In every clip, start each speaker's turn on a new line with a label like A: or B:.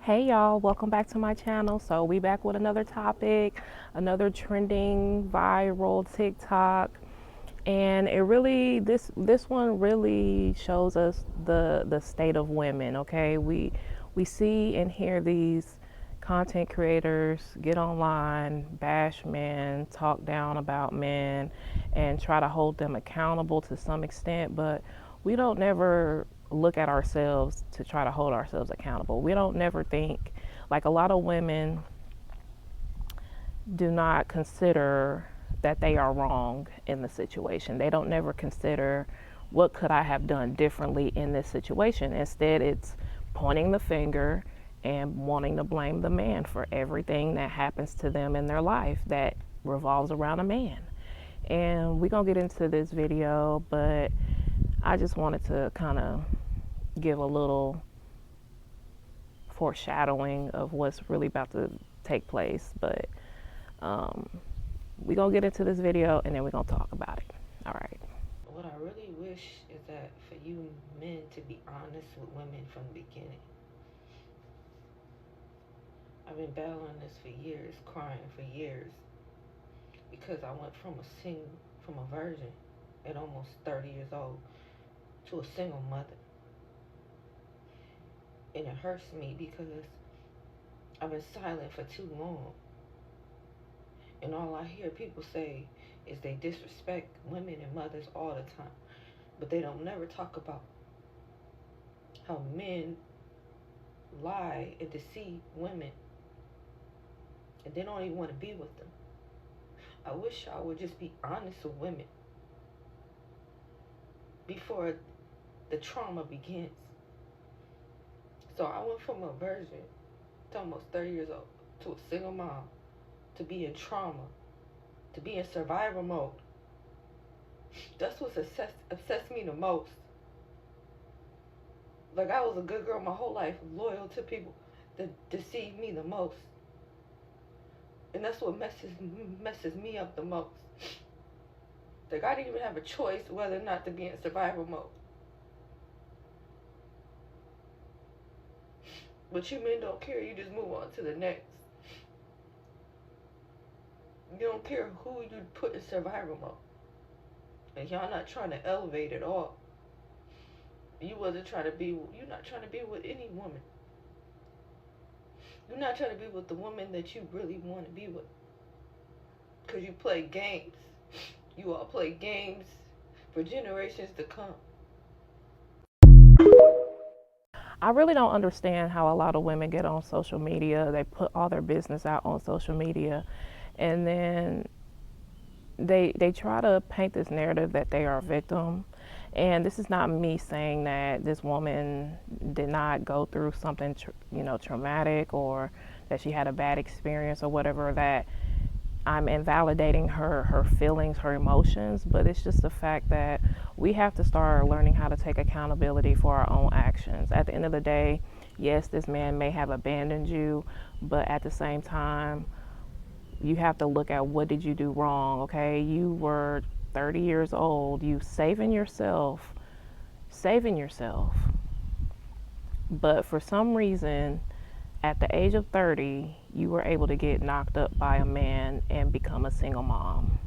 A: Hey y'all, welcome back to my channel. So we back with another topic, another trending viral TikTok. And it really this one really shows us the state of women, okay? We see and hear these content creators get online, bash men, talk down about men and try to hold them accountable to some extent, but we don't never look at ourselves to try to hold ourselves accountable. We don't never think, like a lot of women do not consider that they are wrong in the situation. They don't never consider what could I have done differently in this situation. Instead, it's pointing the finger and wanting to blame the man for everything that happens to them in their life that revolves around a man. And we're going to get into this video, but I just wanted to kind of give a little foreshadowing of what's really about to take place. But we're going to get into this video and then we're going to talk about it. All right.
B: What I really wish is that for you men to be honest with women from the beginning. I've been battling this for years, crying for years, because I went from a virgin at almost 30 years old to a single mother. And it hurts me because I've been silent for too long. And all I hear people say is they disrespect women and mothers all the time. But they don't never talk about how men lie and deceive women. And they don't even want to be with them. I wish I would just be honest with women before the trauma begins. So I went from a virgin to almost 30 years old to a single mom to be in trauma, to be in survival mode. That's what's obsessed me the most. Like, I was a good girl my whole life, loyal to people that deceive me the most. And that's what messes me up the most. Like, I didn't even have a choice whether or not to be in survival mode. But you men don't care, you just move on to the next. You don't care who you put in survival mode. And y'all not trying to elevate at all. You're not trying to be with any woman. You're not trying to be with the woman that you really want to be with. Because you play games. You all play games for generations to come.
A: I really don't understand how a lot of women get on social media. They put all their business out on social media and then they try to paint this narrative that they are a victim. And this is not me saying that this woman did not go through something traumatic or that she had a bad experience or whatever, that I'm invalidating her feelings, her emotions, but it's just the fact that we have to start learning how to take accountability for our own actions. At the end of the day, yes, this man may have abandoned you, but at the same time, you have to look at what did you do wrong, okay? You were 30 years old, you saving yourself. But for some reason, at the age of 30, you were able to get knocked up by a man and become a single mom.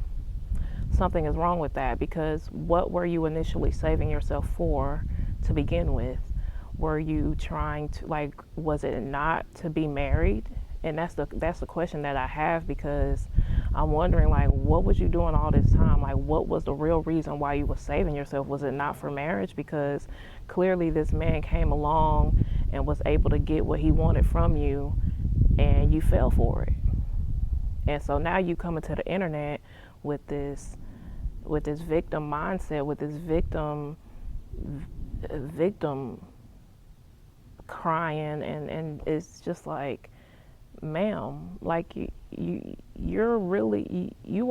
A: Something is wrong with that, because what were you initially saving yourself for to begin with? Were you trying to, was it not to be married? And that's the question that I have, because I'm wondering, what was you doing all this time? What was the real reason why you were saving yourself? Was it not for marriage? Because clearly this man came along and was able to get what he wanted from you, and you fell for it. And so now you come into the internet with this victim mindset, with this victim crying, and it's just like, ma'am, you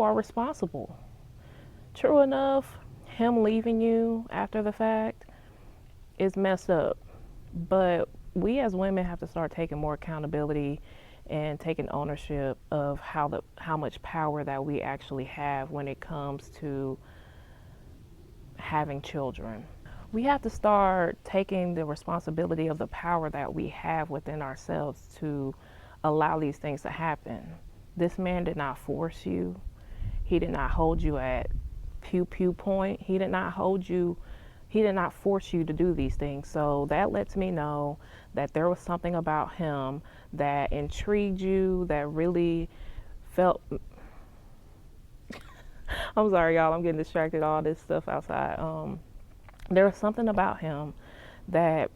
A: are responsible. True enough, him leaving you after the fact is messed up, but we as women have to start taking more accountability and taking ownership of how much power that we actually have when it comes to having children. We have to start taking the responsibility of the power that we have within ourselves to allow these things to happen. This man did not force you. He did not hold you at pew pew point. He did not force you to do these things. So that lets me know that there was something about him that intrigued you, that really felt. I'm sorry, y'all. I'm getting distracted. All this stuff outside. There was something about him that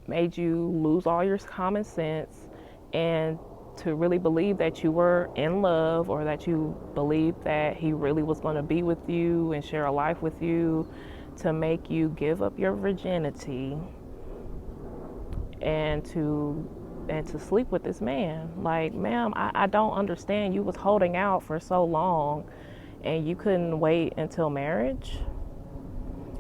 A: made you lose all your common sense and to really believe that you were in love, or that you believed that he really was going to be with you and share a life with you, to make you give up your virginity and to sleep with this man. Like, ma'am, I don't understand. You was holding out for so long and you couldn't wait until marriage.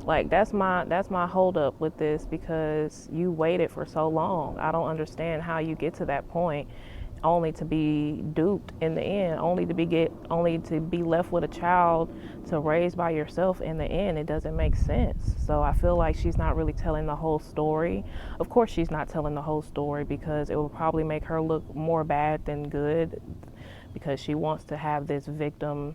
A: Like, that's my hold up with this, because you waited for so long. I don't understand how you get to that point only to be duped in the end, only to be left with a child to raise by yourself in the end. It doesn't make sense. So I feel like she's not really telling the whole story. Of course she's not telling the whole story, because it will probably make her look more bad than good, because she wants to have this victim.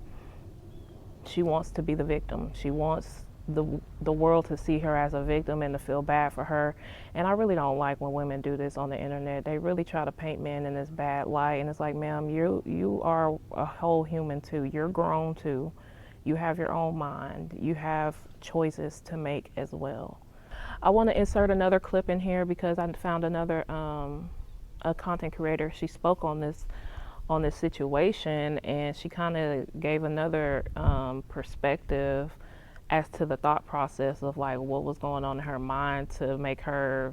A: She wants to be the victim. She wants the world to see her as a victim and to feel bad for her. And I really don't like when women do this on the internet. They really try to paint men in this bad light, and it's like, ma'am, you are a whole human too. You're grown too. You have your own mind. You have choices to make as well. I want to insert another clip in here because I found another a content creator. She spoke on this situation, and she kind of gave another perspective as to the thought process of like what was going on in her mind to make her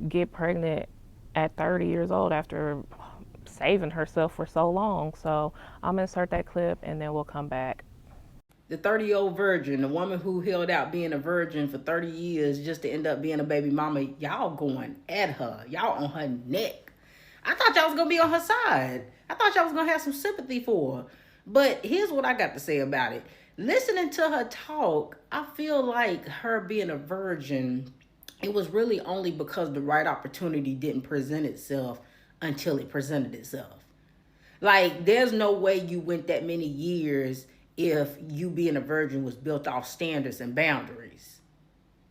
A: get pregnant at 30 years old after saving herself for so long. So I'm gonna insert that clip and then we'll come back.
C: The 30-year-old virgin, the woman who held out being a virgin for 30 years just to end up being a baby mama, y'all going at her. Y'all on her neck. I thought y'all was going to be on her side. I thought y'all was going to have some sympathy for her. But here's what I got to say about it. Listening to her talk, I feel like her being a virgin, it was really only because the right opportunity didn't present itself until it presented itself. Like, there's no way you went that many years if you being a virgin was built off standards and boundaries.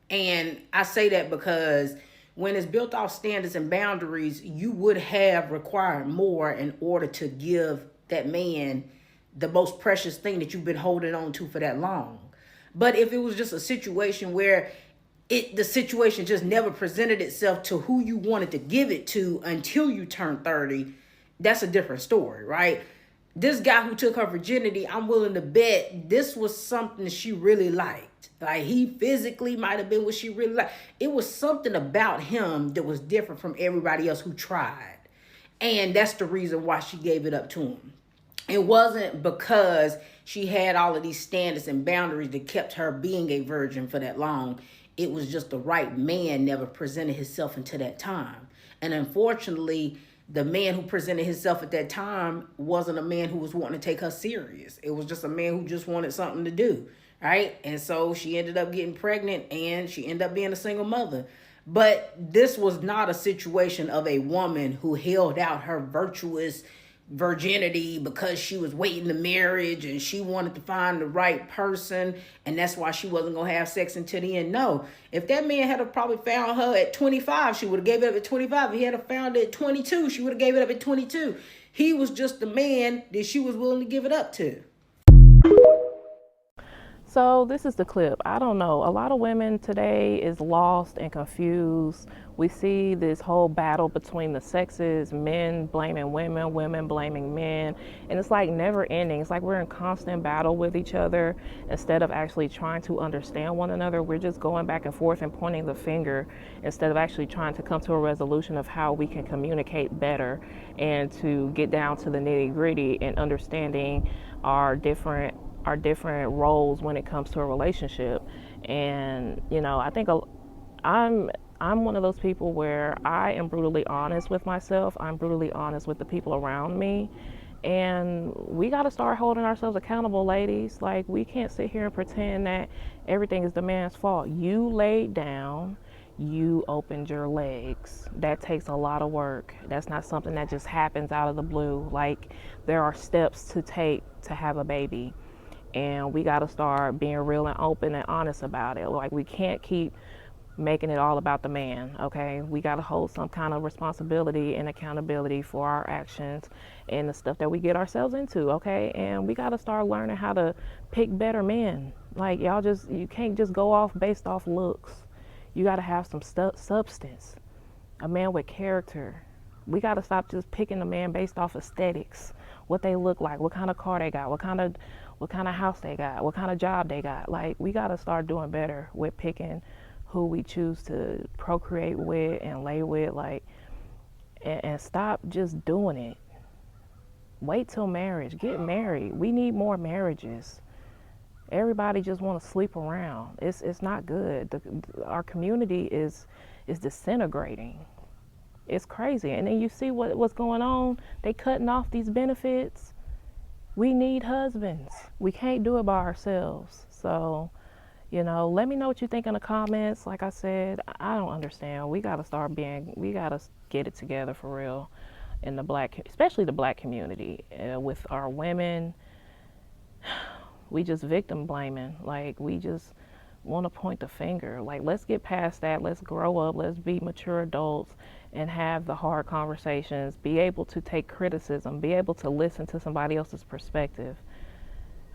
C: And I say that because when it's built off standards and boundaries, you would have required more in order to give that man the most precious thing that you've been holding on to for that long. But if it was just a situation where the situation just never presented itself to who you wanted to give it to until you turned 30, that's a different story, right? This guy who took her virginity, I'm willing to bet this was something she really liked. Like, he physically might have been what she really liked. It was something about him that was different from everybody else who tried. And that's the reason why she gave it up to him. It wasn't because she had all of these standards and boundaries that kept her being a virgin for that long. It was just the right man never presented himself until that time. And unfortunately, the man who presented himself at that time wasn't a man who was wanting to take her serious. It was just a man who just wanted something to do, right? And so she ended up getting pregnant and she ended up being a single mother. But this was not a situation of a woman who held out her virtuous virginity because she was waiting to marriage and she wanted to find the right person, and that's why she wasn't gonna have sex until the end. No, if that man had probably found her at 25, she would have gave it up at 25. If he had found it at 22, she would have gave it up at 22. He was just the man that she was willing to give it up to.
A: So this is the clip. I don't know. A lot of women today is lost and confused. We see this whole battle between the sexes, men blaming women, women blaming men, and it's like never ending. It's like we're in constant battle with each other instead of actually trying to understand one another. We're just going back and forth and pointing the finger instead of actually trying to come to a resolution of how we can communicate better and to get down to the nitty-gritty and understanding our different roles when it comes to a relationship. And I think I'm one of those people where I am brutally honest with myself. I'm brutally honest with the people around me, And we got to start holding ourselves accountable, ladies. Like, we can't sit here and pretend that everything is the man's fault. You laid down, you opened your legs. That takes a lot of work. That's not something that just happens out of the blue. Like, there are steps to take to have a baby. And we got to start being real and open and honest about it. Like, we can't keep making it all about the man, okay? We got to hold some kind of responsibility and accountability for our actions and the stuff that we get ourselves into, okay? And we got to start learning how to pick better men. Like, you can't just go off based off looks. You got to have some substance, a man with character. We got to stop just picking a man based off aesthetics, what they look like, what kind of car they got, what kind of house they got, what kind of job they got. Like, we got to start doing better with picking who we choose to procreate with and lay with, like, and stop just doing it. Wait till marriage. Get married. We need more marriages. Everybody just want to sleep around. It's not good. Our community is disintegrating. It's crazy. And then you see what's going on. They cutting off these benefits. We need husbands. We can't do it by ourselves. So, let me know what you think in the comments. Like I said, I don't understand. We got to get it together for real in especially the black community. With our women, we just victim blaming. Like, we just want to point the finger. Like, let's get past that. Let's grow up. Let's be mature adults and have the hard conversations. Be able to take criticism. Be able to listen to somebody else's perspective.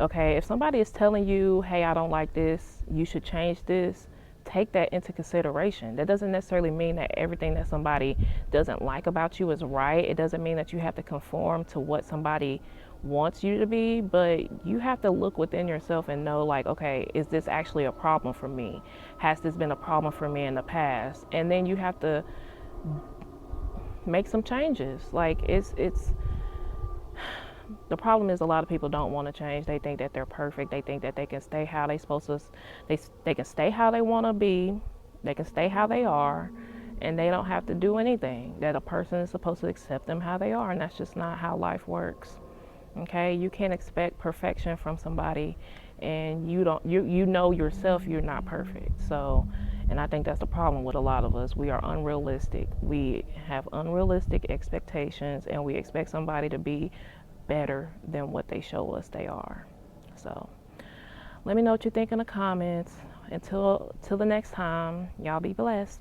A: Okay, if somebody is telling you, hey, I don't like this, you should change this, take that into consideration. That doesn't necessarily mean that everything that somebody doesn't like about you is right. It doesn't mean that you have to conform to what somebody wants you to be, but you have to look within yourself and know, like, okay, is this actually a problem for me? Has this been a problem for me in the past? And then you have to make some changes. Like, the problem is a lot of people don't want to change. They think that they're perfect. They think that they can stay how they supposed to. They can stay how they want to be. They can stay how they are, and they don't have to do anything. That a person is supposed to accept them how they are, and that's just not how life works. Okay, you can't expect perfection from somebody, and you know yourself you're not perfect. So, and I think that's the problem with a lot of us. We are unrealistic. We have unrealistic expectations, and we expect somebody to be better than what they show us they are. So let me know what you think in the comments. Until the next time, y'all be blessed.